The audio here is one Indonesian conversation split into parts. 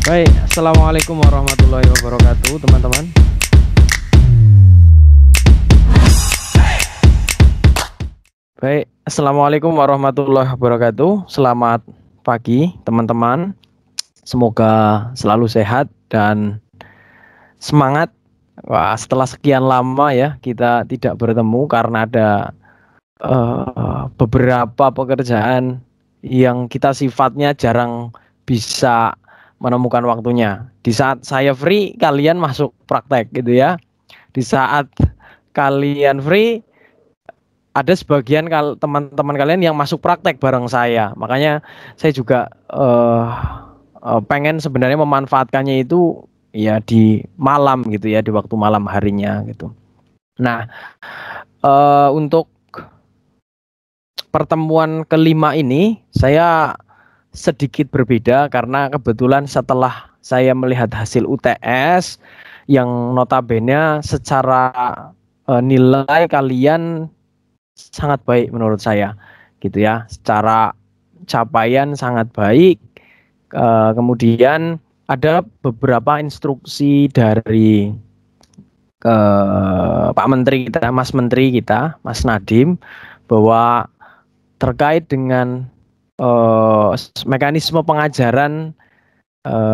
Baik, assalamualaikum warahmatullahi wabarakatuh, teman-teman. Baik, assalamualaikum warahmatullahi wabarakatuh. Selamat pagi, teman-teman. Semoga selalu sehat dan semangat. Wah, setelah sekian lama ya kita tidak bertemu karena ada beberapa pekerjaan yang kita sifatnya jarang bisa menemukan waktunya. Di saat saya free, kalian masuk praktek gitu ya. Di saat kalian free, ada sebagian teman-teman kalian yang masuk praktek bareng saya. Makanya saya juga pengen sebenarnya memanfaatkannya itu ya di malam gitu ya, di waktu malam harinya gitu. Nah, untuk pertemuan kelima ini saya sedikit berbeda karena kebetulan setelah saya melihat hasil UTS yang notabene secara nilai kalian sangat baik menurut saya gitu ya, secara capaian sangat baik. Kemudian ada beberapa instruksi dari Pak Menteri kita, Mas Menteri kita, Mas Nadiem, bahwa terkait dengan mekanisme pengajaran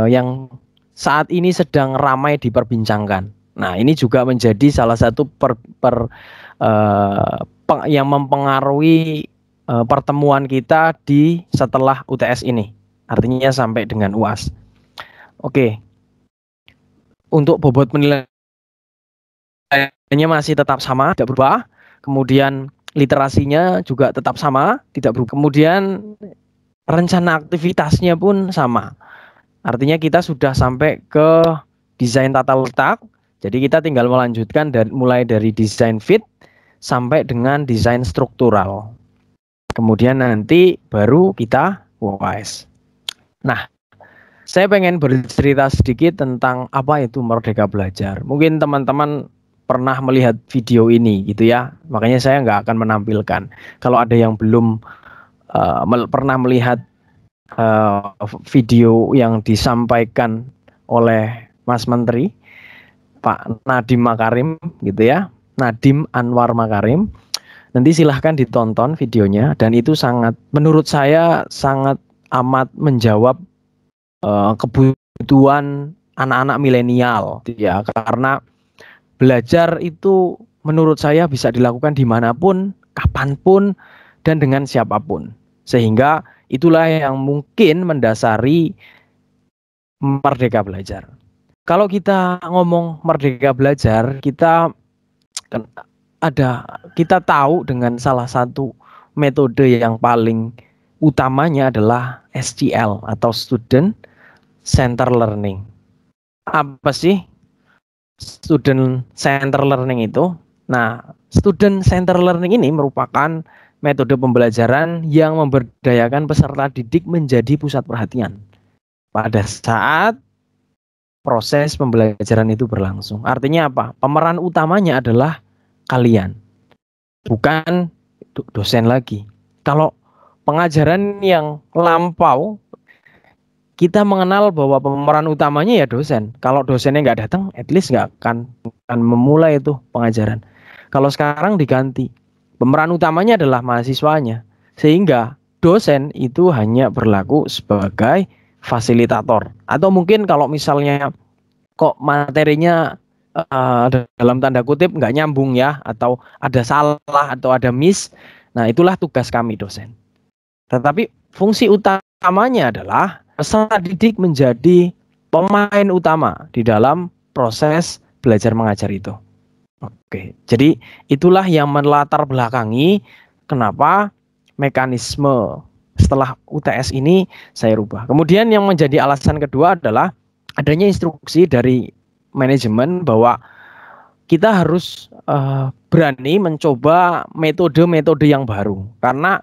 yang saat ini sedang ramai diperbincangkan. Nah, ini juga menjadi salah satu yang mempengaruhi pertemuan kita di setelah UTS ini. Artinya sampai dengan UAS. Oke. Untuk bobot penilaiannya masih tetap sama, tidak berubah. Kemudian literasinya juga tetap sama, tidak berubah. Kemudian rencana aktivitasnya pun sama. Artinya kita sudah sampai ke desain tata letak. Jadi kita tinggal melanjutkan mulai dari desain fit sampai dengan desain struktural. Kemudian nanti baru kita UAS. Nah, saya pengen bercerita sedikit tentang apa itu Merdeka Belajar. Mungkin teman-teman pernah melihat video ini gitu ya. Makanya saya nggak akan menampilkan. Kalau ada yang belum pernah melihat video yang disampaikan oleh Mas Menteri Pak Nadiem Makarim gitu ya, Nadiem Anwar Makarim, nanti silahkan ditonton videonya dan itu sangat, menurut saya sangat amat menjawab kebutuhan anak-anak milenial ya, karena belajar itu menurut saya bisa dilakukan dimanapun, kapanpun, dan dengan siapapun. Sehingga itulah yang mungkin mendasari Merdeka Belajar. Kalau kita ngomong Merdeka Belajar, kita tahu dengan salah satu metode yang paling utamanya adalah SCL atau Student Center Learning. Apa sih Student Center Learning itu? Nah, Student Center Learning ini merupakan metode pembelajaran yang memberdayakan peserta didik menjadi pusat perhatian pada saat proses pembelajaran itu berlangsung. Artinya apa? Pemeran utamanya adalah kalian, bukan dosen lagi. Kalau pengajaran yang lampau, kita mengenal bahwa pemeran utamanya ya dosen. Kalau dosennya nggak datang, at least nggak akan memulai itu pengajaran. Kalau sekarang diganti, pemeran utamanya adalah mahasiswanya. Sehingga dosen itu hanya berlaku sebagai fasilitator. Atau mungkin kalau misalnya kok materinya dalam tanda kutip nggak nyambung ya, atau ada salah atau ada miss, nah itulah tugas kami dosen. Tetapi fungsi utamanya adalah peserta didik menjadi pemain utama di dalam proses belajar mengajar itu. Oke, jadi itulah yang melatar belakangi kenapa mekanisme setelah UTS ini saya rubah. Kemudian yang menjadi alasan kedua adalah adanya instruksi dari manajemen bahwa kita harus berani mencoba metode-metode yang baru, karena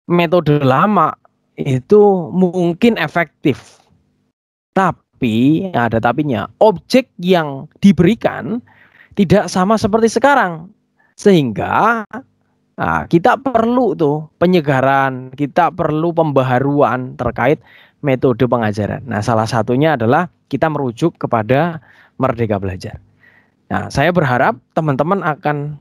metode lama itu mungkin efektif, tapi ada tapinya, objek yang diberikan tidak sama seperti sekarang, sehingga Nah, kita perlu tuh penyegaran, kita perlu pembaharuan terkait metode pengajaran. Nah, salah satunya adalah kita merujuk kepada Merdeka Belajar. Nah, saya berharap teman-teman akan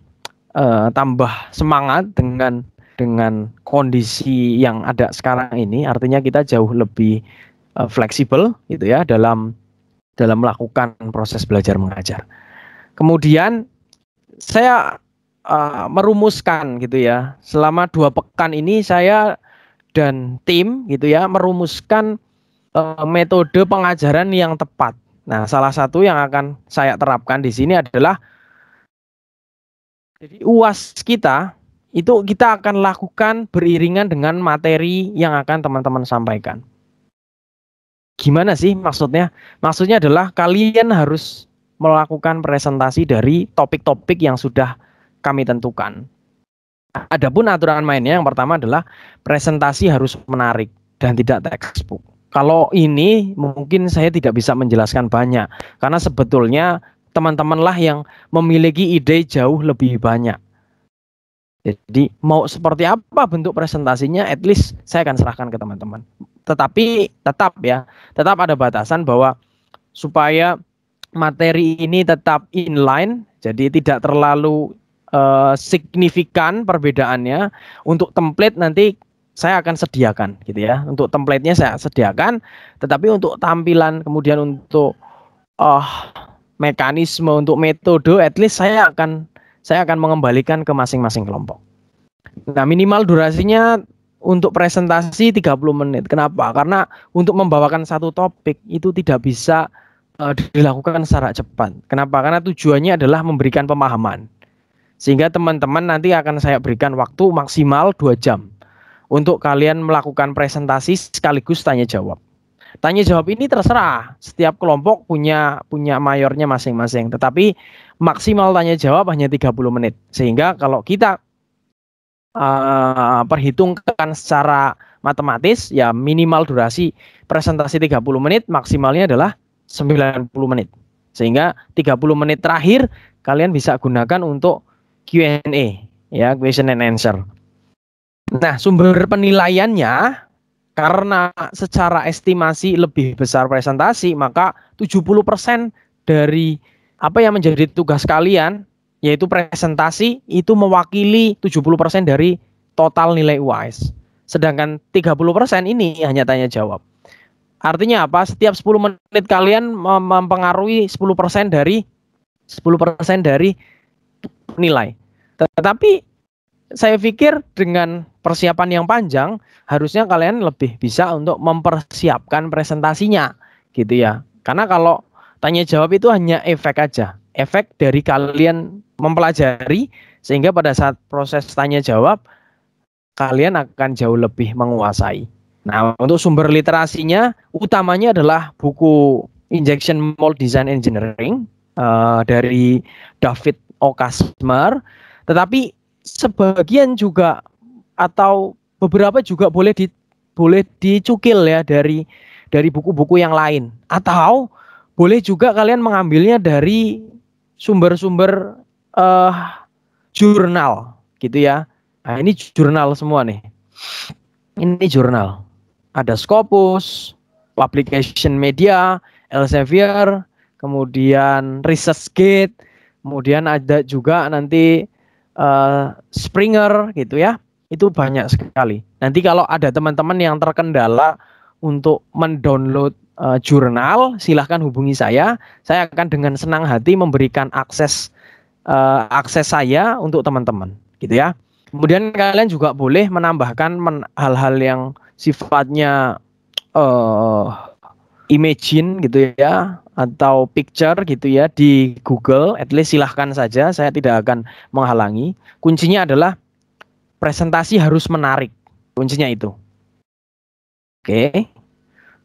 tambah semangat dengan kondisi yang ada sekarang ini. Artinya kita jauh lebih fleksibel gitu ya dalam melakukan proses belajar mengajar. Kemudian saya merumuskan gitu ya. Selama 2 pekan ini saya dan tim gitu ya merumuskan metode pengajaran yang tepat. Nah, salah satu yang akan saya terapkan di sini adalah jadi UAS kita itu kita akan lakukan beriringan dengan materi yang akan teman-teman sampaikan. Gimana sih maksudnya? Maksudnya adalah kalian harus melakukan presentasi dari topik-topik yang sudah kami tentukan. Adapun aturan mainnya yang pertama adalah presentasi harus menarik dan tidak textbook. Kalau ini mungkin saya tidak bisa menjelaskan banyak karena sebetulnya teman-teman lah yang memiliki ide jauh lebih banyak. Jadi mau seperti apa bentuk presentasinya, at least saya akan serahkan ke teman-teman. Tetapi tetap ada batasan bahwa supaya materi ini tetap inline, jadi tidak terlalu signifikan perbedaannya. Untuk template nanti saya akan sediakan gitu ya. Untuk template-nya saya sediakan, tetapi untuk tampilan kemudian untuk mekanisme, untuk metode, at least saya akan mengembalikan ke masing-masing kelompok. Nah, minimal durasinya untuk presentasi 30 menit. Kenapa? Karena untuk membawakan satu topik itu tidak bisa dilakukan secara cepat. Kenapa? Karena tujuannya adalah memberikan pemahaman. Sehingga teman-teman nanti akan saya berikan waktu maksimal 2 jam untuk kalian melakukan presentasi sekaligus tanya jawab. Tanya jawab ini terserah, setiap kelompok punya mayornya masing-masing, tetapi maksimal tanya jawab hanya 30 menit. Sehingga kalau kita perhitungkan secara matematis, ya minimal durasi presentasi 30 menit, maksimalnya adalah 90 menit. Sehingga 30 menit terakhir kalian bisa gunakan untuk Q&A, ya, question and answer. Nah, sumber penilaiannya karena secara estimasi lebih besar presentasi, maka 70% dari apa yang menjadi tugas kalian, yaitu presentasi, itu mewakili 70% dari total nilai UAS. Sedangkan 30% ini hanya tanya jawab. Artinya apa? Setiap 10 menit kalian mempengaruhi 10% dari nilai. Tetapi saya pikir dengan persiapan yang panjang, harusnya kalian lebih bisa untuk mempersiapkan presentasinya, gitu ya. Karena kalau tanya jawab itu hanya efek aja, efek dari kalian mempelajari, sehingga pada saat proses tanya jawab, kalian akan jauh lebih menguasai. Nah, untuk sumber literasinya, utamanya adalah buku Injection Mold Design Engineering dari David O. Kasmer, tetapi sebagian juga atau beberapa juga boleh dicukil ya dari buku-buku yang lain, atau boleh juga kalian mengambilnya dari sumber-sumber jurnal gitu ya. Nah, ini jurnal semua nih. Ini jurnal. Ada Scopus, Publication Media, Elsevier, kemudian ResearchGate, kemudian ada juga nanti Springer gitu ya. Itu banyak sekali. Nanti kalau ada teman-teman yang terkendala untuk mendownload jurnal, silahkan hubungi saya. Saya akan dengan senang hati memberikan akses saya untuk teman-teman, gitu ya. Kemudian kalian juga boleh menambahkan hal-hal yang sifatnya imagine gitu ya, atau picture gitu ya di Google. At least silahkan saja, saya tidak akan menghalangi. Kuncinya adalah presentasi harus menarik, kuncinya itu. Oke,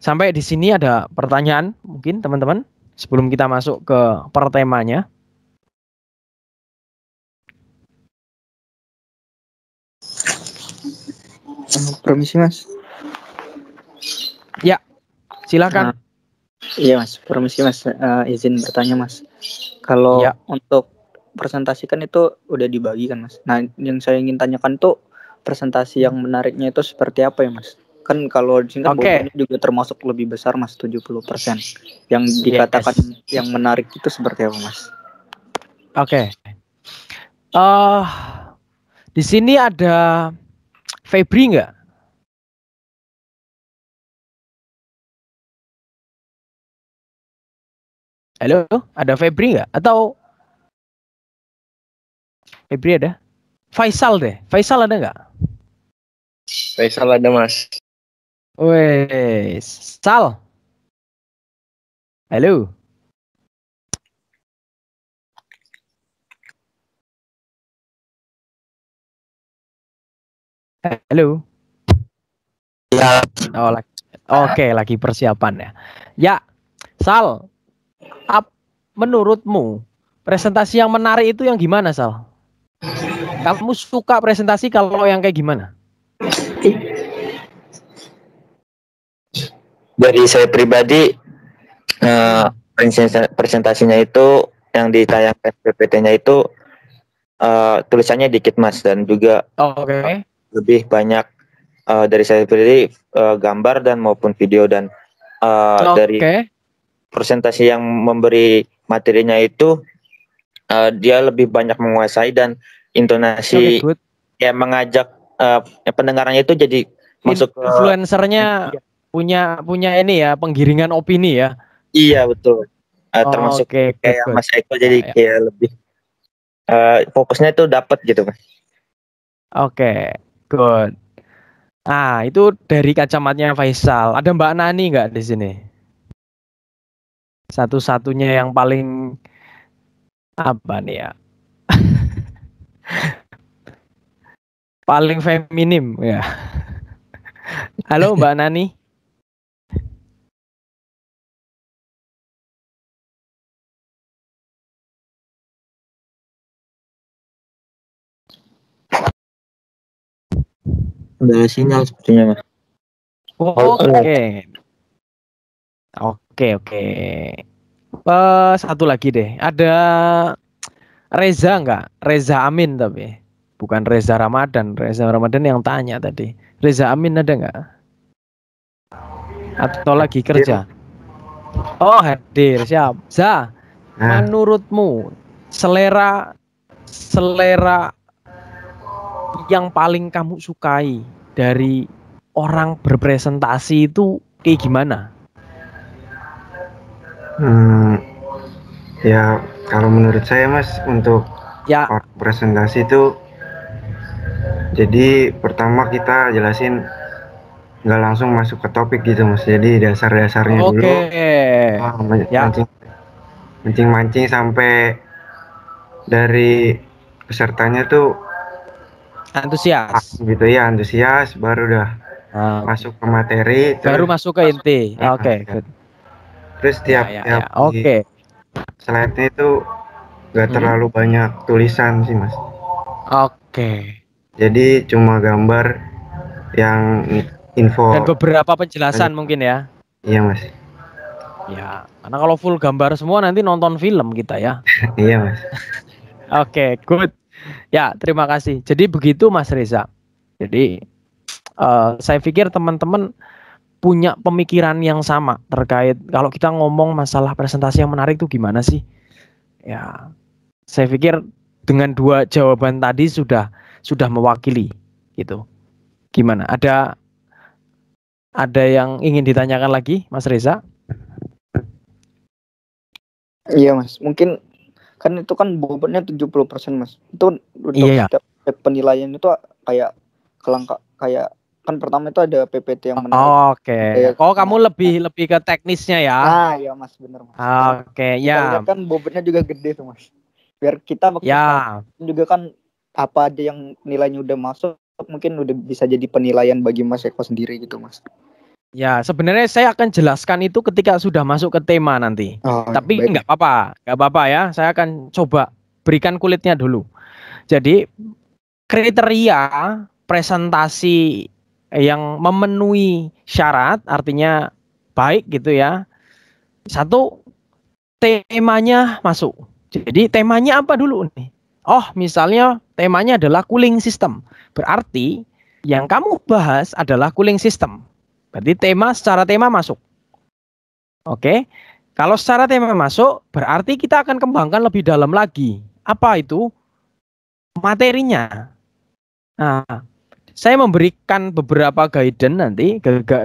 sampai di sini ada pertanyaan mungkin teman-teman sebelum kita masuk ke pertemanya. Permisi Mas. Ya, silakan. Iya Mas, permisi Mas, izin bertanya Mas. Kalau ya, untuk presentasi kan itu udah dibagi kan Mas. Nah yang saya ingin tanyakan tuh presentasi yang menariknya itu seperti apa ya Mas? Kan kalau di sini kan bobotnya juga termasuk lebih besar Mas, 70%. Yang dikatakan yang menarik itu seperti apa Mas? Oke. Di sini ada Febri nggak? Halo, ada Febri nggak? Atau Febri ada? Faisal deh. Faisal ada nggak? Faisal ada Mas. Wes, Sal. Halo. Halo. Ya. Oh, oke, lagi persiapan ya. Ya, Sal. Menurutmu presentasi yang menarik itu yang gimana, Sal? Kamu suka presentasi kalau yang kayak gimana? Dari saya pribadi, presentasinya itu yang ditayangkan PPT-nya itu tulisannya dikit Mas, dan juga lebih banyak dari saya pribadi gambar dan maupun video, dan dari presentasi yang memberi materinya itu dia lebih banyak menguasai dan intonasi yang mengajak pendengarannya itu jadi masuk ke influencernya punya ini ya, penggiringan opini ya. Iya betul. Termasuk kayak Mas Eko, jadi kayak lebih fokusnya itu dapat gitu Mas. Oke, good. Nah, itu dari kacamatanya Faisal. Ada Mbak Nani nggak di sini? Satu-satunya yang paling apa nih ya? Paling feminim ya. Halo Mbak Nani. Ada sinyal sepertinya Mas. Oke. Satu lagi deh. Ada Reza nggak? Reza Amin tapi bukan Reza Ramadan. Reza Ramadan yang tanya tadi. Reza Amin ada nggak? Atau lagi kerja? Oh, hadir. Siap. Za, menurutmu selera yang paling kamu sukai dari orang berpresentasi itu kayak gimana? Ya kalau menurut saya Mas, untuk presentasi itu, jadi pertama kita jelasin, nggak langsung masuk ke topik gitu Mas. Jadi dasar-dasarnya dulu. Mancing-mancing sampai dari pesertanya tuh antusias gitu ya, antusias, baru udah masuk ke materi, baru masuk ke inti. Terus tiap slide-nya itu nggak terlalu banyak tulisan sih Mas. Jadi cuma gambar yang info dan beberapa penjelasan mungkin ya. Iya Mas. Ya, karena kalau full gambar semua nanti nonton film kita ya. Iya Mas. Oke, good. Ya, terima kasih. Jadi begitu Mas Reza. Jadi saya pikir teman-teman punya pemikiran yang sama terkait kalau kita ngomong masalah presentasi yang menarik itu gimana sih? Ya, saya pikir dengan dua jawaban tadi sudah mewakili gitu. Gimana? Ada yang ingin ditanyakan lagi, Mas Reza? Iya Mas, mungkin kan itu kan bobotnya 70% Mas. Itu untuk setiap penilaian itu kayak kayak kan pertama itu ada PPT yang menarik. Kamu lebih ke teknisnya ya? Iya Mas, bener Mas. Ya. Kan bobotnya juga gede tuh Mas. Biar kita juga kan apa aja yang nilainya udah masuk mungkin udah bisa jadi penilaian bagi Mas Eko sendiri gitu Mas. Ya, sebenarnya saya akan jelaskan itu ketika sudah masuk ke tema nanti. Tapi nggak apa-apa ya. Saya akan coba berikan kulitnya dulu. Jadi kriteria presentasi yang memenuhi syarat, artinya baik gitu ya. Satu, temanya masuk. Jadi temanya apa dulu nih? Oh, misalnya temanya adalah cooling system. Berarti yang kamu bahas adalah cooling system. Berarti secara tema masuk. Oke. Kalau secara tema masuk, berarti kita akan kembangkan lebih dalam lagi. Apa itu? Materinya. Nah, saya memberikan beberapa guidance nanti,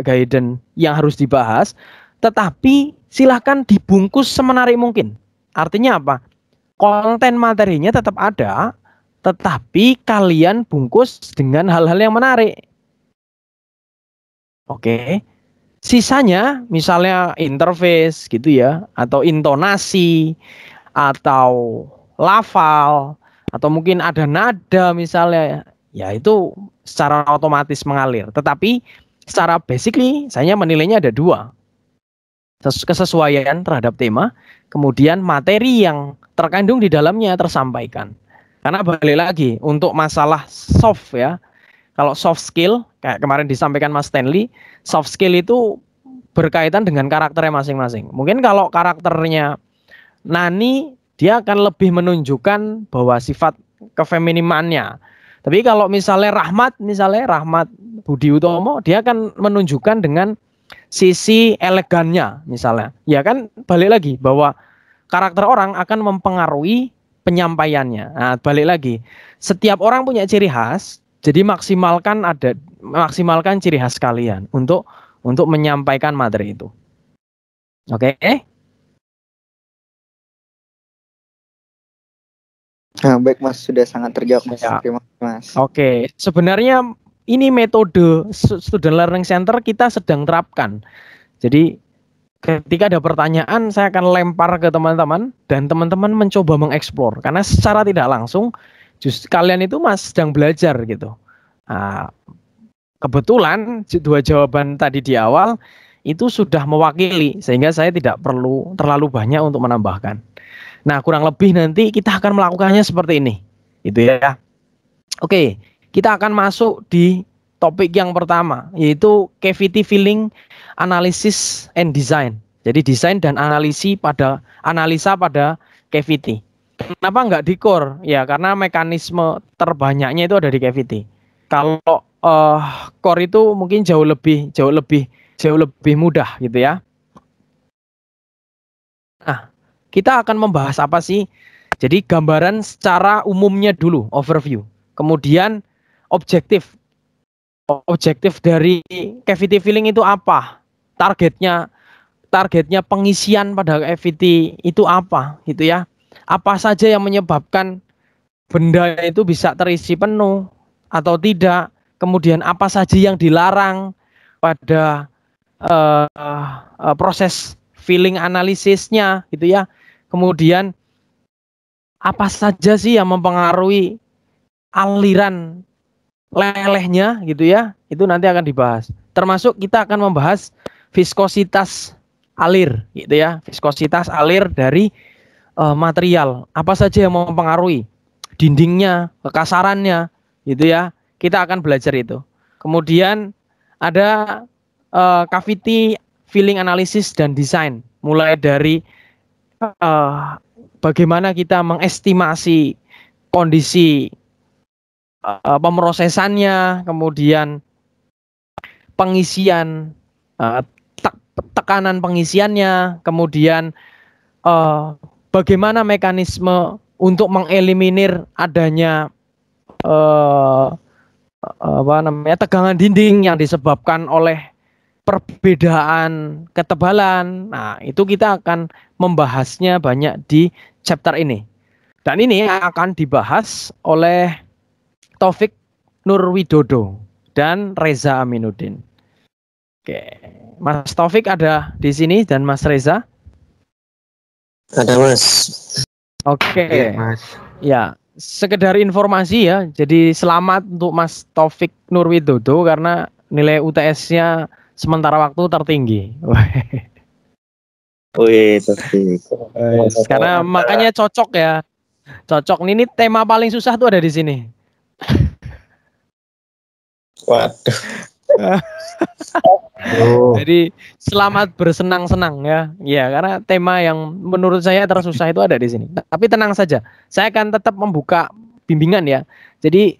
guidance yang harus dibahas, tetapi silahkan dibungkus semenarik mungkin. Artinya apa? Konten materinya tetap ada, tetapi kalian bungkus dengan hal-hal yang menarik. Oke. Sisanya misalnya interface gitu ya, atau intonasi, atau lafal, atau mungkin ada nada misalnya, ya itu secara otomatis mengalir. Tetapi secara basically saya menilainya ada dua. Kesesuaian terhadap tema, kemudian materi yang terkandung di dalamnya tersampaikan. Karena balik lagi untuk masalah soft ya, kalau soft skill kayak kemarin disampaikan Mas Stanley, soft skill itu berkaitan dengan karakternya masing-masing. Mungkin kalau karakternya Nani, dia akan lebih menunjukkan bahwa sifat kefeminimannya. Tapi kalau misalnya Rahmat Budi Utomo, dia akan menunjukkan dengan sisi elegannya misalnya. Ya kan balik lagi bahwa karakter orang akan mempengaruhi penyampaiannya. Nah, balik lagi. Setiap orang punya ciri khas, jadi maksimalkan ciri khas kalian untuk menyampaikan materi itu. Oke? Nah, baik Mas, sudah sangat terjawab Mas. Ya. Terima kasih Mas. Oke, sebenarnya ini metode Student Learning Center kita sedang terapkan. Jadi ketika ada pertanyaan, saya akan lempar ke teman-teman dan teman-teman mencoba mengeksplor. Karena secara tidak langsung, justru kalian itu sedang belajar gitu. Nah, kebetulan dua jawaban tadi di awal itu sudah mewakili, sehingga saya tidak perlu terlalu banyak untuk menambahkan. Nah, kurang lebih nanti kita akan melakukannya seperti ini. Itu ya. Oke, kita akan masuk di topik yang pertama, yaitu cavity filling analysis and design. Jadi desain dan analisa pada cavity. Kenapa nggak di core? Ya karena mekanisme terbanyaknya itu ada di cavity. Kalau core itu mungkin jauh lebih mudah gitu ya. Nah, kita akan membahas apa sih? Jadi gambaran secara umumnya dulu, overview. Kemudian objektif dari cavity filling itu apa? Targetnya pengisian pada cavity itu apa gitu ya? Apa saja yang menyebabkan benda itu bisa terisi penuh atau tidak? Kemudian apa saja yang dilarang pada proses filling analisisnya gitu ya? Kemudian apa saja sih yang mempengaruhi aliran lelehnya gitu ya, itu nanti akan dibahas. Termasuk kita akan membahas viskositas alir gitu ya, viskositas alir dari material. Apa saja yang mempengaruhi dindingnya, kekasarannya gitu ya. Kita akan belajar itu. Kemudian ada cavity filling analysis dan design, mulai dari bagaimana kita mengestimasi kondisi pemrosesannya, kemudian pengisian, tekanan pengisiannya, kemudian bagaimana mekanisme untuk mengeliminir adanya tegangan dinding yang disebabkan oleh perbedaan ketebalan. Nah, itu kita akan membahasnya banyak di chapter ini. Dan ini akan dibahas oleh Taufik Nurwidodo dan Reza Aminuddin. Oke, Mas Taufik ada di sini dan Mas Reza? Ada Mas. Oke, Mas. Ya, sekedar informasi ya. Jadi selamat untuk Mas Taufik Nurwidodo karena nilai UTS-nya sementara waktu tertinggi. Wih, Taufik. Karena makanya cocok ya. Cocok. Ini tema paling susah tuh ada di sini. Waduh. Jadi selamat bersenang-senang ya. Ya, karena tema yang menurut saya tersusah itu ada di sini. Tapi tenang saja, saya akan tetap membuka bimbingan ya. Jadi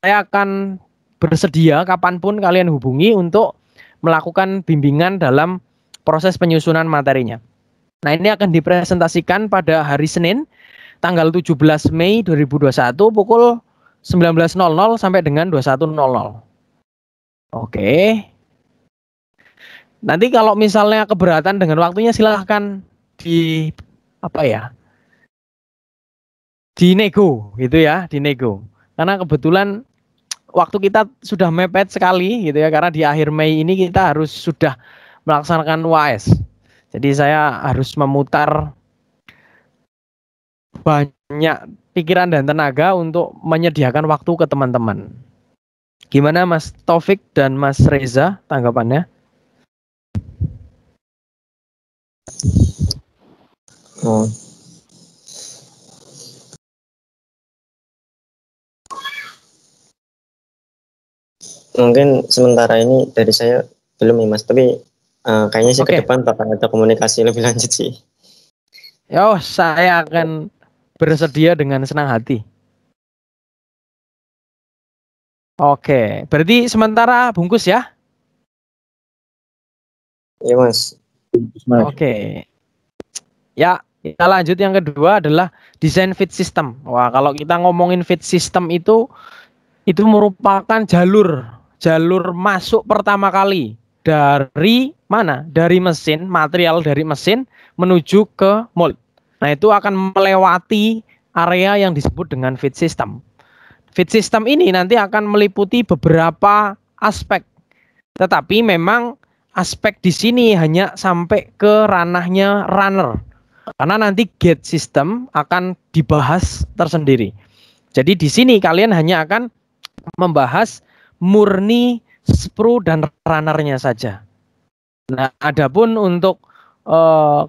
saya akan bersedia kapanpun kalian hubungi untuk melakukan bimbingan dalam proses penyusunan materinya. Nah, ini akan dipresentasikan pada hari Senin tanggal 17 Mei 2021 pukul 19.00 sampai dengan 21.00. Oke. Nanti kalau misalnya keberatan dengan waktunya silahkan di dinego gitu ya, dinego. Karena kebetulan waktu kita sudah mepet sekali gitu ya, karena di akhir Mei ini kita harus sudah melaksanakan UAS. Jadi saya harus memutar banyak pikiran dan tenaga untuk menyediakan waktu ke teman-teman. Gimana Mas Taufik dan Mas Reza tanggapannya? Mungkin sementara ini dari saya belum ya Mas, tapi kayaknya sih ke depan bakal ada komunikasi lebih lanjut sih. Yo, saya akan bersedia dengan senang hati. Oke, berarti sementara bungkus ya? Iya Mas. Oke. Ya, kita lanjut yang kedua adalah desain feed system. Wah, kalau kita ngomongin feed system itu merupakan jalur masuk pertama kali dari mana? Dari mesin, material dari mesin menuju ke mold. Nah, itu akan melewati area yang disebut dengan feed system. Feed system ini nanti akan meliputi beberapa aspek. Tetapi memang aspek di sini hanya sampai ke ranahnya runner. Karena nanti gate system akan dibahas tersendiri. Jadi di sini kalian hanya akan membahas murni sprue dan runnernya saja. Nah, adapun untuk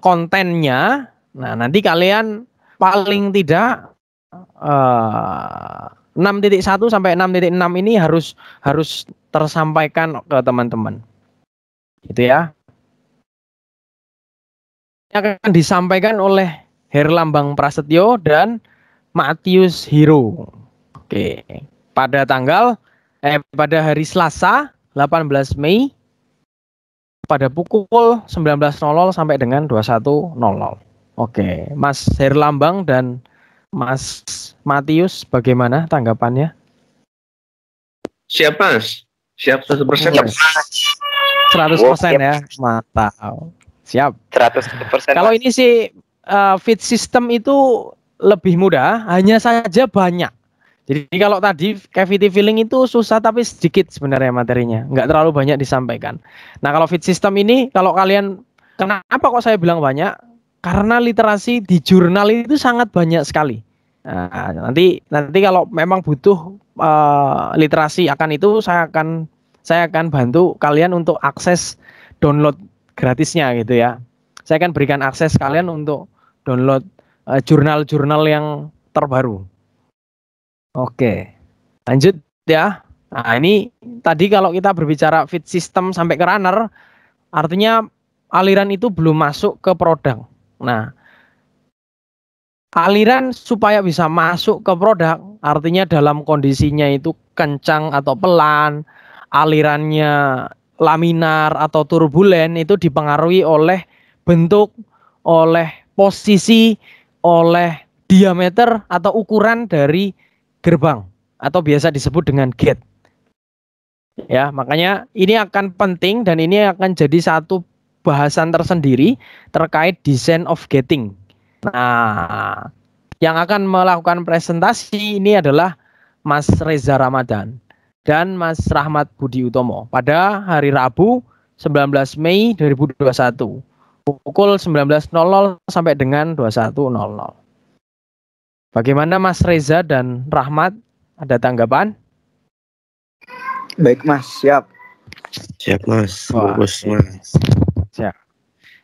kontennya, nah nanti kalian paling tidak 6.1 sampai 6.6 ini harus tersampaikan ke teman-teman. Gitu ya. Ini akan disampaikan oleh Herlambang Prasetyo dan Matius Hiro. Oke. Pada hari Selasa 18 Mei pada pukul 19.00 sampai dengan 21.00. Oke, Mas Herlambang dan Mas Matius bagaimana tanggapannya? Siap Mas, siap 100%. 100% ya, mantap. Siap. 100%. Kalau ini sih feed system itu lebih mudah, hanya saja banyak. Jadi kalau tadi cavity filling itu susah tapi sedikit sebenarnya materinya, nggak terlalu banyak disampaikan. Nah kalau feed system ini, kalau kalian, kenapa kok saya bilang banyak? Karena literasi di jurnal itu sangat banyak sekali. Nah, nanti kalau memang butuh literasi akan itu, saya akan bantu kalian untuk akses download gratisnya gitu ya. Saya akan berikan akses kalian untuk download jurnal-jurnal yang terbaru. Oke, lanjut ya. Nah ini tadi kalau kita berbicara feed system sampai ke runner, artinya aliran itu belum masuk ke produk. Nah, aliran supaya bisa masuk ke produk, artinya dalam kondisinya itu kencang atau pelan, alirannya laminar atau turbulen, itu dipengaruhi oleh bentuk, oleh posisi, oleh diameter atau ukuran dari gerbang atau biasa disebut dengan gate. Ya, makanya ini akan penting dan ini akan jadi satu bahasan tersendiri terkait design of gating. Nah, yang akan melakukan presentasi ini adalah Mas Reza Ramadan dan Mas Rahmat Budi Utomo pada hari Rabu 19 Mei 2021 pukul 19.00 sampai dengan 21.00. Bagaimana Mas Reza dan Rahmat? Ada tanggapan? Baik Mas, siap. Siap Mas. Bagus Mas. Siap.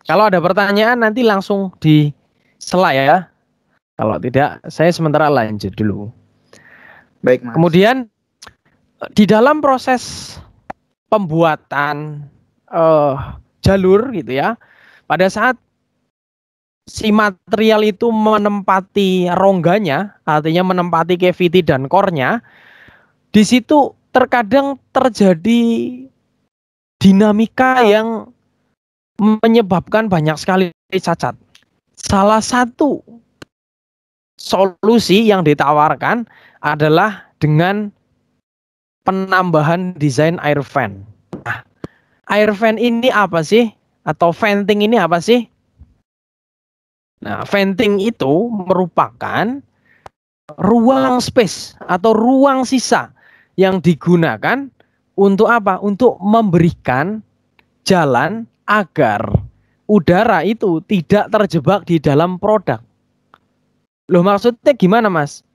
Kalau ada pertanyaan nanti langsung di sela ya. Kalau tidak, saya sementara lanjut dulu. Baik Mas. Kemudian di dalam proses pembuatan jalur gitu ya. Pada saat si material itu menempati rongganya, artinya menempati cavity dan core-nya, di situ terkadang terjadi dinamika yang menyebabkan banyak sekali cacat. Salah satu solusi yang ditawarkan adalah dengan penambahan desain air fan. Nah, air fan ini apa sih? Atau venting ini apa sih? Nah, venting itu merupakan ruang space atau ruang sisa yang digunakan untuk apa? Untuk memberikan jalan agar udara itu tidak terjebak di dalam produk. Loh, maksudnya gimana, Mas?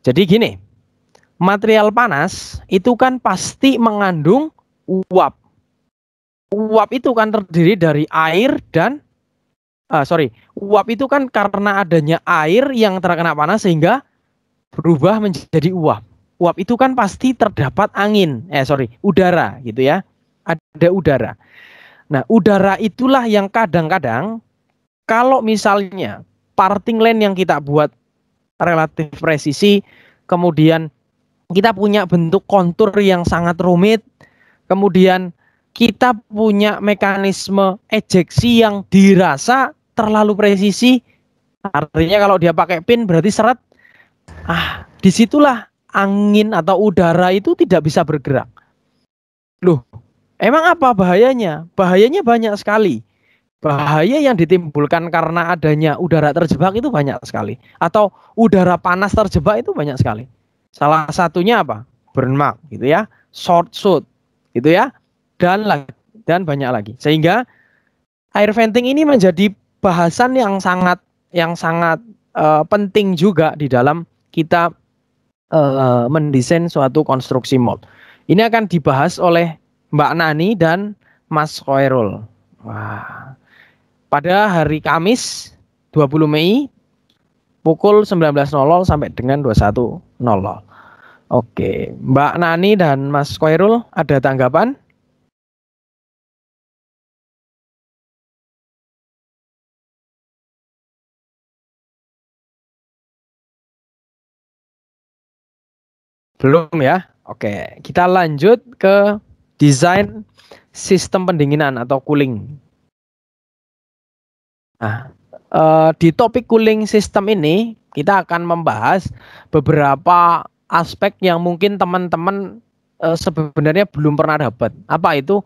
Jadi gini, material panas itu kan pasti mengandung uap. Uap itu kan terdiri dari air dan uap itu kan karena adanya air yang terkena panas sehingga berubah menjadi uap. Uap itu kan pasti terdapat udara gitu ya. Ada udara. Nah, udara itulah yang kadang-kadang kalau misalnya parting line yang kita buat relatif presisi, kemudian kita punya bentuk kontur yang sangat rumit, kemudian kita punya mekanisme ejeksi yang dirasa terlalu presisi, artinya kalau dia pakai pin berarti seret. Disitulah angin atau udara itu tidak bisa bergerak. Loh, emang apa bahayanya? Bahayanya banyak sekali. Bahaya yang ditimbulkan karena adanya udara terjebak itu banyak sekali. Atau udara panas terjebak itu banyak sekali. Salah satunya apa? Burn mark gitu ya, short shoot gitu ya, dan banyak lagi. Sehingga air venting ini menjadi bahasan yang sangat penting juga di dalam kita mendesain suatu konstruksi mall. Ini akan dibahas oleh Mbak Nani dan Mas Khoirul. Wah. Pada hari Kamis 20 Mei pukul 19.00 sampai dengan 21.00. Oke, Mbak Nani dan Mas Khoirul ada tanggapan? Belum ya? Oke, kita lanjut ke desain sistem pendinginan atau cooling. Nah, di topik cooling system ini kita akan membahas beberapa aspek yang mungkin teman-teman sebenarnya belum pernah dapat. Apa itu?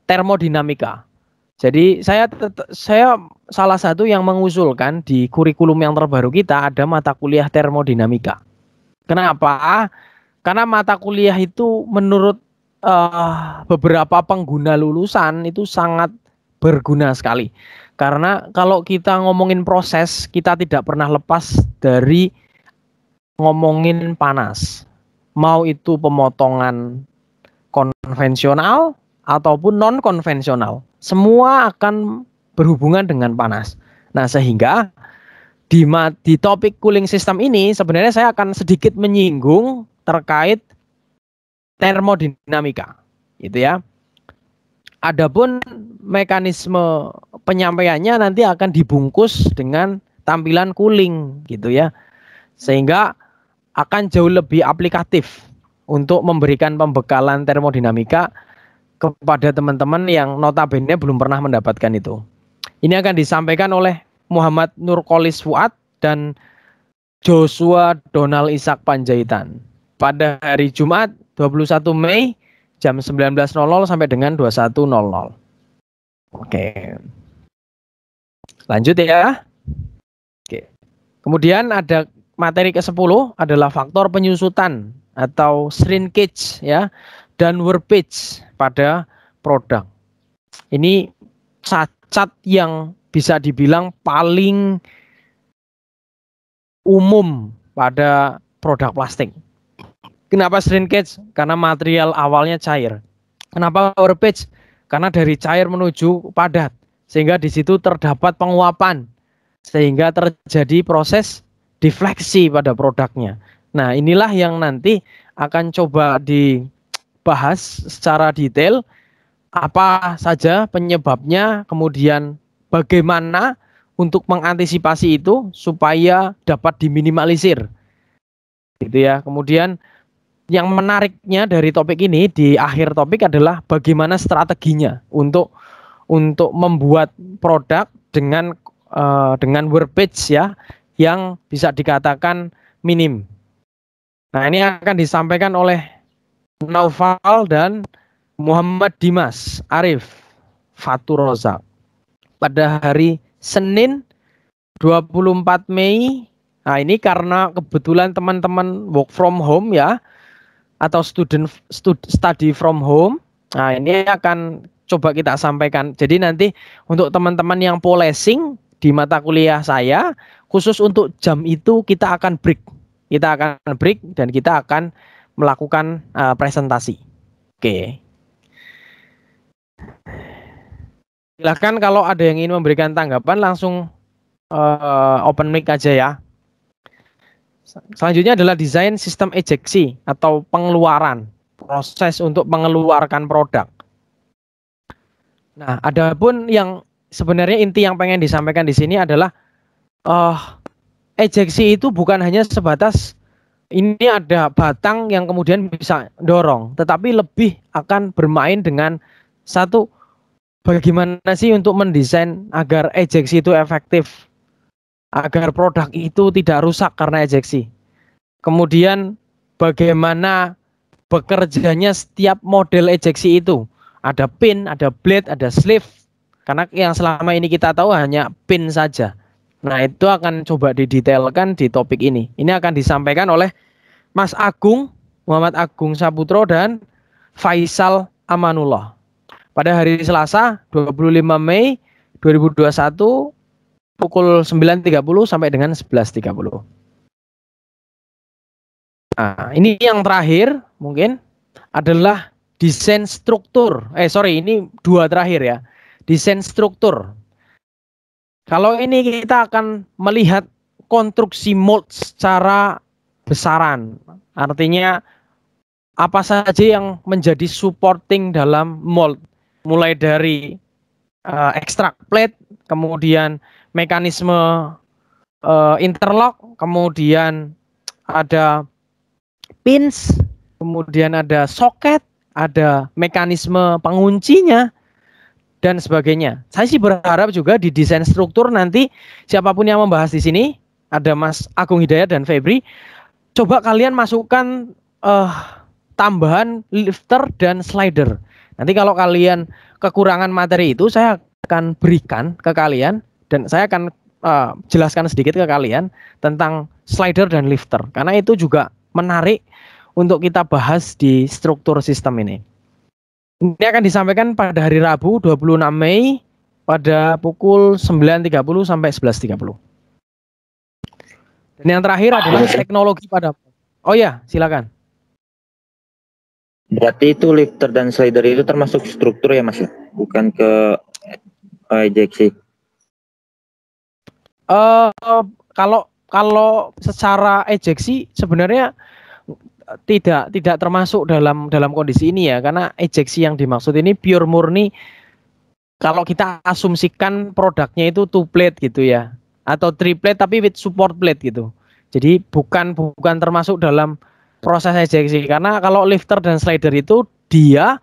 Termodinamika. Jadi saya salah satu yang mengusulkan di kurikulum yang terbaru kita ada mata kuliah termodinamika. Kenapa? Karena mata kuliah itu menurut beberapa pengguna lulusan itu sangat berguna sekali. Karena kalau kita ngomongin proses, kita tidak pernah lepas dari ngomongin panas. Mau itu pemotongan konvensional ataupun non-konvensional. Semua akan berhubungan dengan panas. Nah, sehingga di topik cooling system ini sebenarnya saya akan sedikit menyinggung terkait termodinamika. Gitu ya. Adapun mekanisme penyampaiannya nanti akan dibungkus dengan tampilan cooling gitu ya. Sehingga akan jauh lebih aplikatif untuk memberikan pembekalan termodinamika kepada teman-teman yang notabene belum pernah mendapatkan itu. Ini akan disampaikan oleh Muhammad Nurkolis Fuad dan Joshua Donald Ishak Panjaitan pada hari Jumat 21 Mei jam 19.00 sampai dengan 21.00. Oke. Lanjut ya. Oke. Kemudian ada materi ke-10 adalah faktor penyusutan atau shrinkage ya dan warpage pada produk. Ini cacat yang bisa dibilang paling umum pada produk plastik. Kenapa shrinkage? Karena material awalnya cair. Kenapa warpage? Karena dari cair menuju padat, sehingga di situ terdapat penguapan, sehingga terjadi proses defleksi pada produknya. Nah, inilah yang nanti akan coba dibahas secara detail apa saja penyebabnya, kemudian bagaimana untuk mengantisipasi itu supaya dapat diminimalisir. Gitu ya. Kemudian yang menariknya dari topik ini di akhir topik adalah bagaimana strateginya untuk membuat produk dengan verbiage ya yang bisa dikatakan minim. Nah, ini akan disampaikan oleh Naufal dan Muhammad Dimas Arif Fatur Rozak pada hari Senin 24 Mei. Nah, ini karena kebetulan teman-teman work from home ya, atau study from home. Nah, ini akan coba kita sampaikan. Jadi nanti untuk teman-teman yang polesing di mata kuliah saya, khusus untuk jam itu kita akan break. Kita akan break dan kita akan melakukan presentasi. Oke. Silahkan kalau ada yang ingin memberikan tanggapan langsung open mic aja ya. Selanjutnya adalah desain sistem ejeksi atau pengeluaran, proses untuk mengeluarkan produk. Nah, adapun yang sebenarnya inti yang pengen disampaikan di sini adalah ejeksi itu bukan hanya sebatas ini ada batang yang kemudian bisa dorong, tetapi lebih akan bermain dengan satu, bagaimana sih untuk mendesain agar ejeksi itu efektif, agar produk itu tidak rusak karena ejeksi. Kemudian bagaimana bekerjanya setiap model ejeksi itu. Ada pin, ada blade, ada sleeve. Karena yang selama ini kita tahu hanya pin saja. Nah, itu akan coba didetailkan di topik ini. Ini akan disampaikan oleh Mas Agung, Muhammad Agung Saputro dan Faisal Amanullah. Pada hari Selasa 25 Mei 2021 pukul 9.30 sampai dengan 11.30. Nah, ini yang terakhir mungkin adalah desain struktur. Ini dua terakhir ya. Desain struktur. Kalau ini kita akan melihat konstruksi mold secara besaran. Artinya apa saja yang menjadi supporting dalam mold. Mulai dari extract plate, kemudian mekanisme interlock, kemudian ada pins, kemudian ada soket, ada mekanisme penguncinya, dan sebagainya. Saya sih berharap juga di desain struktur nanti siapapun yang membahas di sini, ada Mas Agung Hidayat dan Febri, coba kalian masukkan tambahan lifter dan slider. Nanti kalau kalian kekurangan materi itu saya akan berikan ke kalian dan saya akan jelaskan sedikit ke kalian tentang slider dan lifter karena itu juga menarik untuk kita bahas di struktur sistem ini. Ini akan disampaikan pada hari Rabu 26 Mei pada pukul 9.30 sampai 11.30. Dan yang terakhir adalah teknologi pada. Oh ya, silakan. Berarti itu lifter dan slider itu termasuk struktur ya Mas ya? Bukan ke ejeksi. Kalau secara ejeksi sebenarnya tidak termasuk dalam kondisi ini ya, karena ejeksi yang dimaksud ini pure murni kalau kita asumsikan produknya itu two plate gitu ya, atau three plate tapi with support plate gitu. Jadi bukan termasuk dalam proses ejeksi, karena kalau lifter dan slider itu dia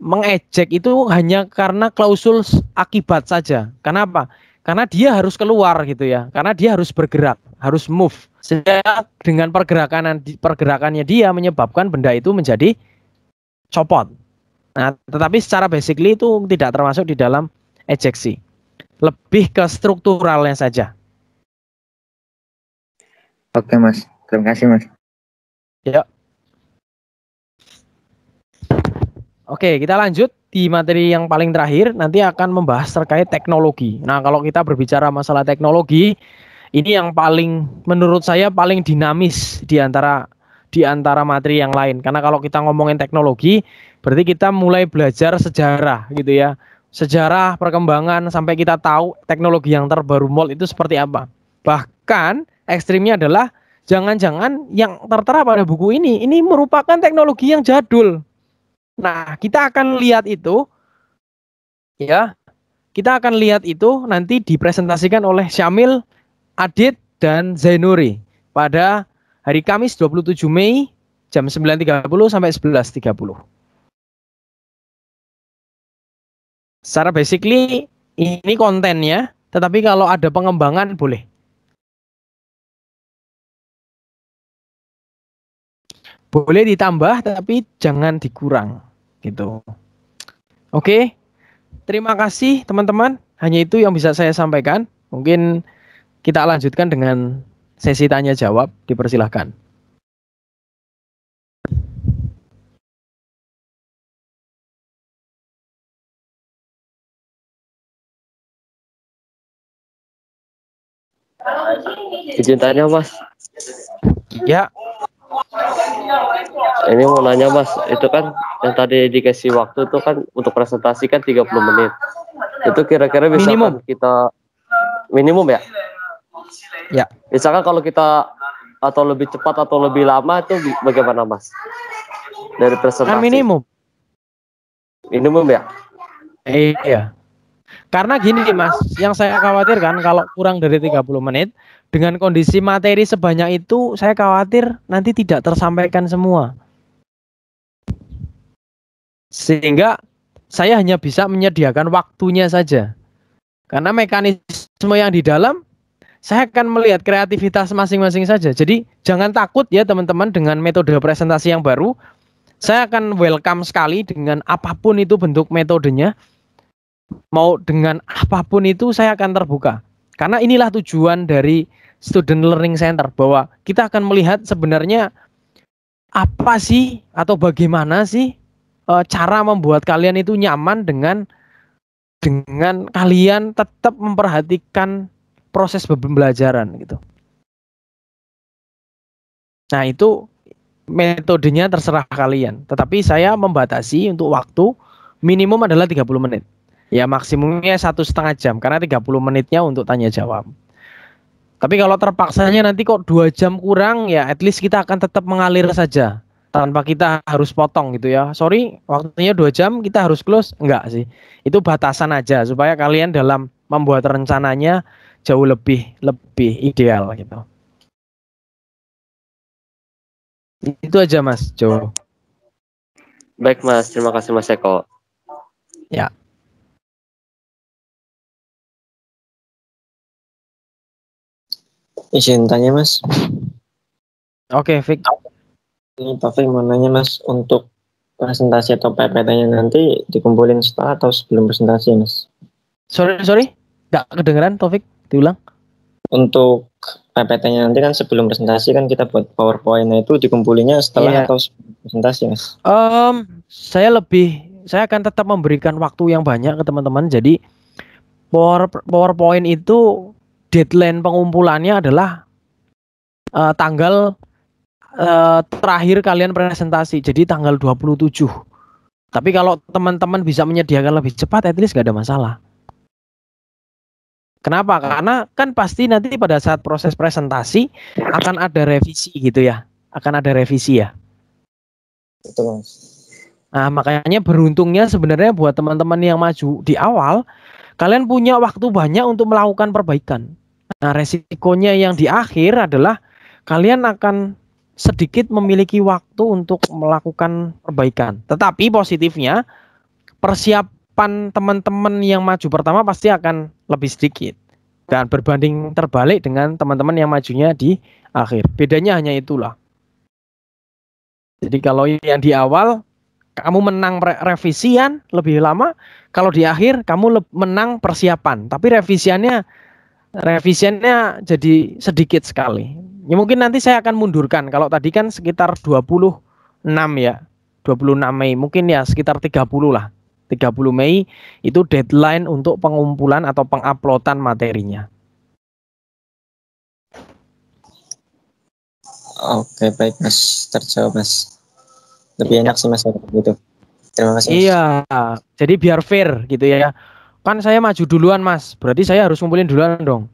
mengejek itu hanya karena klausul akibat saja. Kenapa? Karena dia harus keluar gitu ya, karena dia harus bergerak, harus move. Sehingga dengan pergerakannya dia menyebabkan benda itu menjadi copot. Nah, tetapi secara basically itu tidak termasuk di dalam ejeksi. Lebih ke strukturalnya saja. Oke Mas, terima kasih Mas. Ya. Oke, kita lanjut di materi yang paling terakhir. Nanti akan membahas terkait teknologi. Nah, kalau kita berbicara masalah teknologi, ini yang paling menurut saya paling dinamis di antara materi yang lain. Karena kalau kita ngomongin teknologi, berarti kita mulai belajar sejarah gitu ya. Sejarah perkembangan sampai kita tahu teknologi yang terbaru mold itu seperti apa. Bahkan ekstrimnya adalah jangan-jangan yang tertera pada buku ini merupakan teknologi yang jadul. Nah, kita akan lihat itu Ya, kita akan lihat itu nanti dipresentasikan oleh Syamil, Adit, dan Zainuri pada hari Kamis 27 Mei jam 9.30 sampai 11.30. Secara basically ini kontennya, tetapi kalau ada pengembangan boleh. Boleh ditambah tapi jangan dikurang gitu. Oke. Terima kasih teman-teman. Hanya itu yang bisa saya sampaikan. Mungkin kita lanjutkan dengan sesi tanya jawab. Dipersilahkan. Izin tanya Mas. Ya. Ini mau nanya Mas, itu kan yang tadi dikasih waktu itu kan untuk presentasi kan 30 menit. Itu kira-kira misalkan kita minimum ya? Ya. Misalkan kalau kita atau lebih cepat atau lebih lama itu bagaimana Mas? Dari presentasi. Kan minimum. Minimum ya? Iya. Karena gini Mas, yang saya khawatirkan kalau kurang dari 30 menit dengan kondisi materi sebanyak itu, saya khawatir nanti tidak tersampaikan semua. Sehingga saya hanya bisa menyediakan waktunya saja. Karena mekanisme yang di dalam, saya akan melihat kreativitas masing-masing saja. Jadi jangan takut ya teman-teman dengan metode presentasi yang baru. Saya akan welcome sekali dengan apapun itu bentuk metodenya. Mau dengan apapun itu saya akan terbuka. Karena inilah tujuan dari Student Learning Center, bahwa kita akan melihat sebenarnya apa sih atau bagaimana sih cara membuat kalian itu nyaman dengan kalian tetap memperhatikan proses pembelajaran gitu. Nah, itu metodenya terserah kalian. Tetapi saya membatasi untuk waktu minimum adalah 30 menit. Ya maksimumnya 1,5 jam karena 30 menitnya untuk tanya jawab. Tapi kalau terpaksanya nanti kok 2 jam kurang, ya at least kita akan tetap mengalir saja tanpa kita harus potong gitu ya. Sorry, waktunya 2 jam kita harus close. Enggak sih. Itu batasan aja supaya kalian dalam membuat rencananya jauh lebih ideal gitu. Itu aja Mas Jo. Baik Mas, terima kasih Mas Eko. Ya. Izin tanya Mas. Oke, Fik. Ini Pak Fik mau nanya Mas, untuk presentasi atau PPT-nya nanti dikumpulin setelah atau sebelum presentasi Mas? Sorry, nggak kedengeran Taufik, diulang. Untuk PPT-nya nanti kan sebelum presentasi kan kita buat PowerPoint-nya itu dikumpulinya setelah atau sebelum presentasi Mas? Saya akan tetap memberikan waktu yang banyak ke teman-teman. Jadi PowerPoint itu deadline pengumpulannya adalah tanggal terakhir kalian presentasi. Jadi tanggal 27. Tapi kalau teman-teman bisa menyediakan lebih cepat, at least gak ada masalah. Kenapa? Karena kan pasti nanti pada saat proses presentasi akan ada revisi gitu ya. Akan ada revisi ya. Betul Mas. Nah makanya beruntungnya sebenarnya buat teman-teman yang maju di awal, kalian punya waktu banyak untuk melakukan perbaikan. Nah resikonya yang di akhir adalah kalian akan sedikit memiliki waktu untuk melakukan perbaikan. Tetapi positifnya persiapan teman-teman yang maju pertama pasti akan lebih sedikit. Dan berbanding terbalik dengan teman-teman yang majunya di akhir. Bedanya hanya itulah. Jadi kalau yang di awal kamu menang revisian lebih lama, kalau di akhir kamu menang persiapan. Tapi revisiannya jadi sedikit sekali. Ya mungkin nanti saya akan mundurkan. Kalau tadi kan sekitar 26 ya. 26 Mei. Mungkin ya sekitar 30 lah. 30 Mei itu deadline untuk pengumpulan atau penguploadan materinya. Oke, baik Mas. Terjawab Mas. Lebih enak sih Mas gitu. Terima kasih Mas. Iya. Jadi biar fair gitu ya. Kan saya maju duluan Mas. Berarti saya harus ngumpulin duluan dong.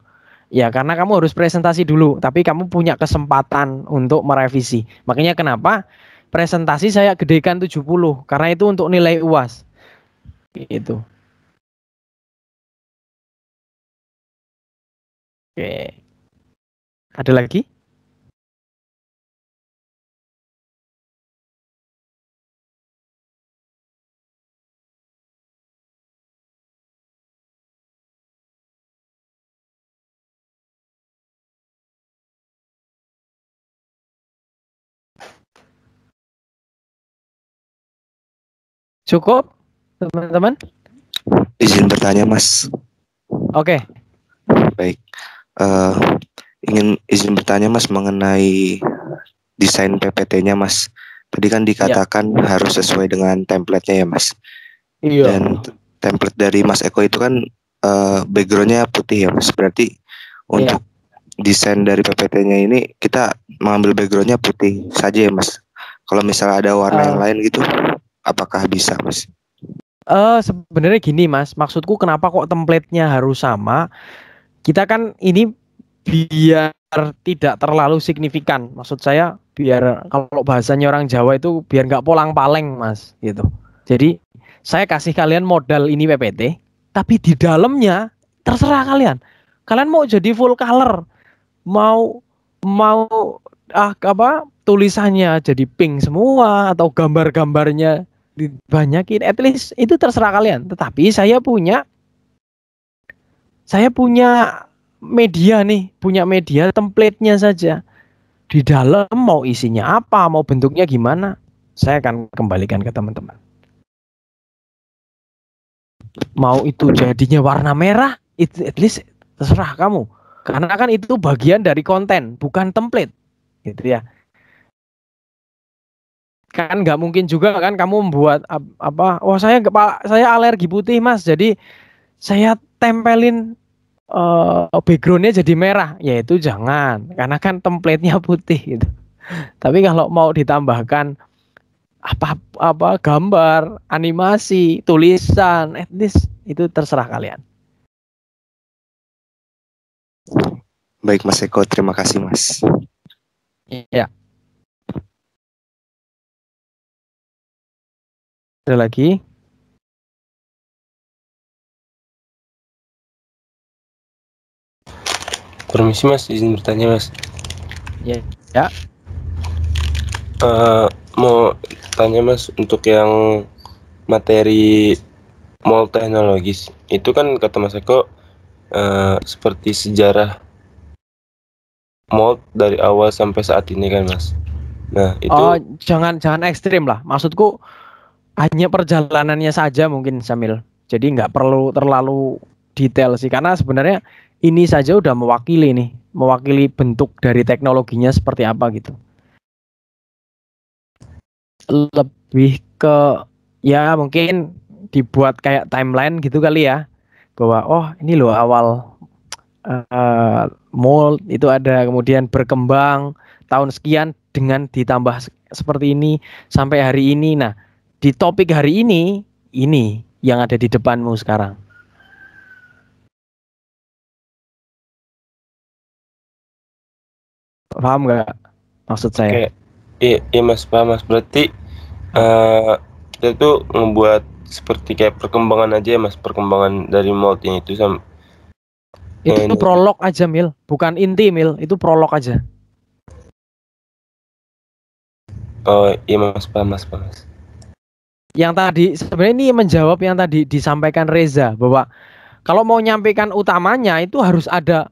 Ya karena kamu harus presentasi dulu, tapi kamu punya kesempatan untuk merevisi. Makanya kenapa presentasi saya gedekan 70, karena itu untuk nilai UAS. Gitu. Oke. Ada lagi? Cukup, teman-teman? Izin bertanya, Mas. Oke. Baik. Ingin izin bertanya, Mas, mengenai desain PPT-nya, Mas. Tadi kan dikatakan harus sesuai dengan template-nya ya, Mas. Iya. Dan template dari Mas Eko itu kan background-nya putih ya, Mas. Berarti untuk desain dari PPT-nya ini kita mengambil background-nya putih saja ya, Mas. Kalau misalnya ada warna yang lain gitu, apakah bisa, Mas? Sebenarnya gini, Mas. Maksudku kenapa kok template-nya harus sama? Kita kan ini biar tidak terlalu signifikan. Maksud saya biar kalau bahasanya orang Jawa itu biar nggak polang-paleng, Mas, gitu. Jadi saya kasih kalian modal ini PPT, tapi di dalamnya terserah kalian. Kalian mau jadi full color, mau tulisannya jadi pink semua atau gambar-gambarnya dibanyakin, at least itu terserah kalian. Tetapi saya punya media nih, punya media template-nya saja. Di dalam mau isinya apa, mau bentuknya gimana, saya akan kembalikan ke teman-teman. Mau itu jadinya warna merah, itu at least terserah kamu. Karena kan itu bagian dari konten, bukan template. Gitu ya. Kan nggak mungkin juga kan kamu membuat apa, oh saya alergi putih, Mas. Jadi saya tempelin backgroundnya jadi merah, ya itu jangan, karena kan template-nya putih gitu. Tapi kalau mau ditambahkan apa gambar, animasi, tulisan, at least itu terserah kalian. Baik, Mas Eko, terima kasih, Mas. Ya. Ada lagi? Permisi, Mas, izin bertanya, Mas. Ya. Mau tanya, Mas, untuk yang materi mold teknologis itu kan kata Mas Eko seperti sejarah mold dari awal sampai saat ini kan, Mas. Nah itu jangan ekstrim lah. Maksudku hanya perjalanannya saja mungkin, Samil. Jadi nggak perlu terlalu detail sih, karena sebenarnya ini saja udah mewakili bentuk dari teknologinya seperti apa gitu. Lebih ke ya mungkin dibuat kayak timeline gitu kali ya, bahwa oh ini loh awal mold itu ada, kemudian berkembang tahun sekian dengan ditambah seperti ini sampai hari ini. Nah, di topik hari ini yang ada di depanmu sekarang. Paham nggak maksud saya? Iya Mas, paham Mas. Berarti kita tuh membuat seperti kayak perkembangan aja ya Mas, perkembangan dari mold ini itu sama. Itu prolog aja, Mil, bukan inti, Mil, itu prolog aja. Oh iya Mas, paham Mas. Yang tadi sebenarnya ini menjawab yang tadi disampaikan Reza, bahwa kalau mau nyampaikan utamanya itu harus ada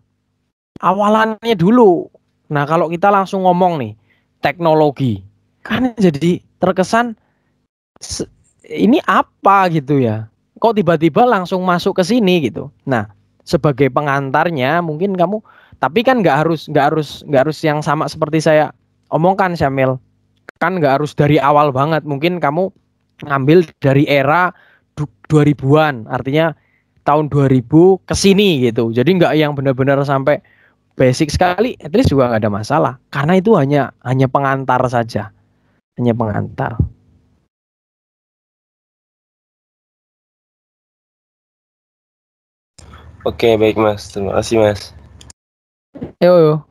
awalannya dulu. Nah, kalau kita langsung ngomong nih teknologi, kan jadi terkesan ini apa gitu ya. Kok tiba-tiba langsung masuk ke sini gitu. Nah, sebagai pengantarnya mungkin kamu, tapi kan nggak harus yang sama seperti saya omongkan, Syamil. Kan nggak harus dari awal banget. Mungkin kamu ngambil dari era 2000-an, artinya tahun 2000 ke sini gitu. Jadi nggak yang benar-benar sampai basic sekali, at least juga nggak ada masalah. Karena itu hanya pengantar saja. Hanya pengantar. Oke, baik Mas. Terima kasih Mas. Yo.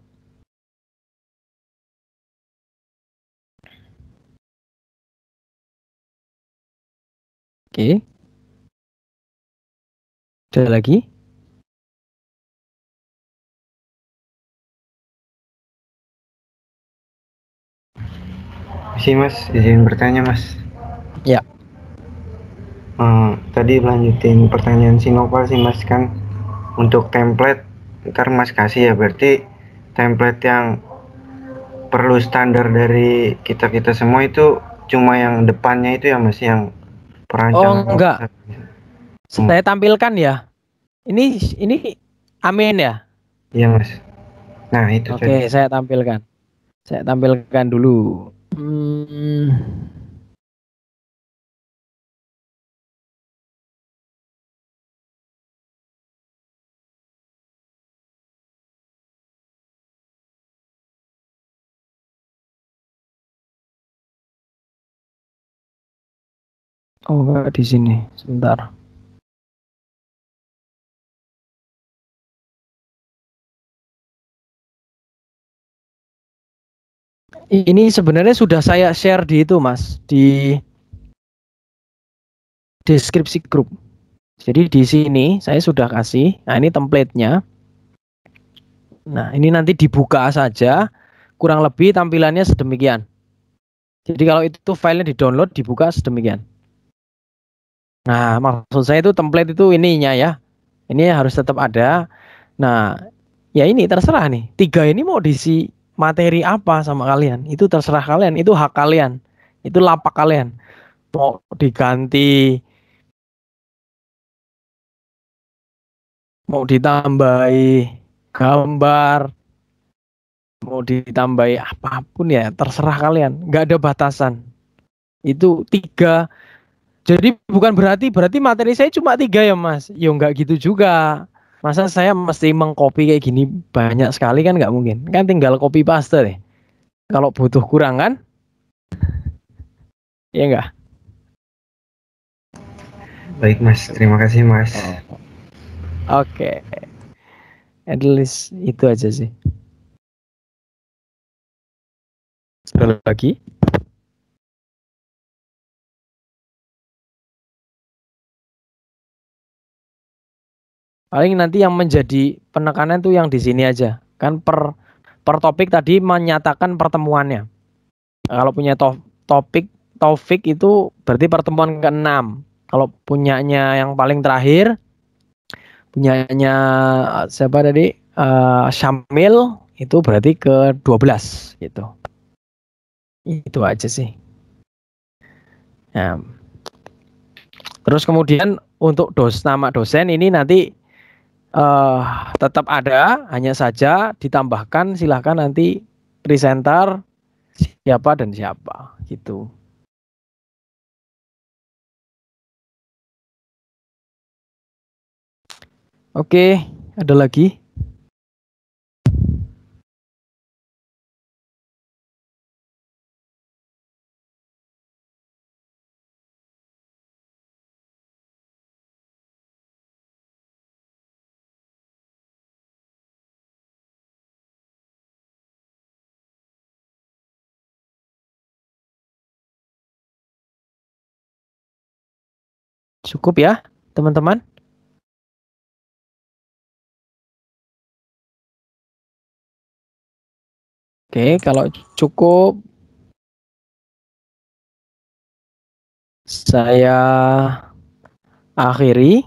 Oke. Ada lagi? sih Mas, izin bertanya Mas. Ya. Tadi lanjutin pertanyaan si Nopal sih Mas, kan untuk template ntar Mas kasih ya, berarti template yang perlu standar dari kita semua itu cuma yang depannya itu ya Mas, yang perancangan. Oh enggak, saya tampilkan ya. Ini amin ya. Iya Mas. Nah itu. Oke, tadi saya tampilkan dulu. Oh enggak, di sini. Sebentar. Ini sebenarnya sudah saya share di itu Mas, di deskripsi grup. Jadi di sini saya sudah kasih. Nah ini template-nya. Nah ini nanti dibuka saja. Kurang lebih tampilannya sedemikian. Jadi kalau itu filenya di-download, dibuka sedemikian. Nah maksud saya itu template itu ininya ya. Ini harus tetap ada. Nah ya ini terserah nih. 3 ini mau diisi materi apa sama kalian, itu terserah kalian, itu hak kalian, itu lapak kalian. Mau diganti, mau ditambahi gambar, mau ditambahi apapun ya terserah kalian, nggak ada batasan. Itu 3. Jadi bukan berarti materi saya cuma 3 ya Mas. Ya nggak gitu juga. Masa saya mesti mengcopy kayak gini banyak sekali, kan nggak mungkin. Kan tinggal copy paste deh. Kalau butuh kurang kan? Iya nggak? Baik Mas, terima kasih Mas. Oke. At least itu aja sih. Ada lagi? Paling nanti yang menjadi penekanan tuh yang di sini aja. Kan per topik tadi menyatakan pertemuannya. Kalau punya topik itu berarti pertemuan ke-6. Kalau punyanya yang paling terakhir, punyanya siapa tadi? Syamil, itu berarti ke-12 gitu. Itu aja sih. Nah, terus kemudian untuk nama dosen ini nanti tetap ada, hanya saja ditambahkan silahkan nanti presenter siapa dan siapa gitu. Oke, ada lagi? Cukup ya, teman-teman? Oke, kalau cukup saya akhiri.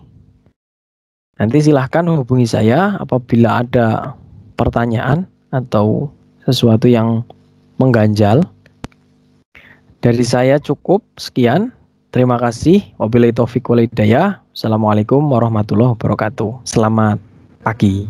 Nanti silahkan hubungi saya apabila ada pertanyaan atau sesuatu yang mengganjal. Dari saya cukup sekian. Terima kasih. Wabillahi taufiq wal hidayah. Assalamualaikum warahmatullahi wabarakatuh. Selamat pagi.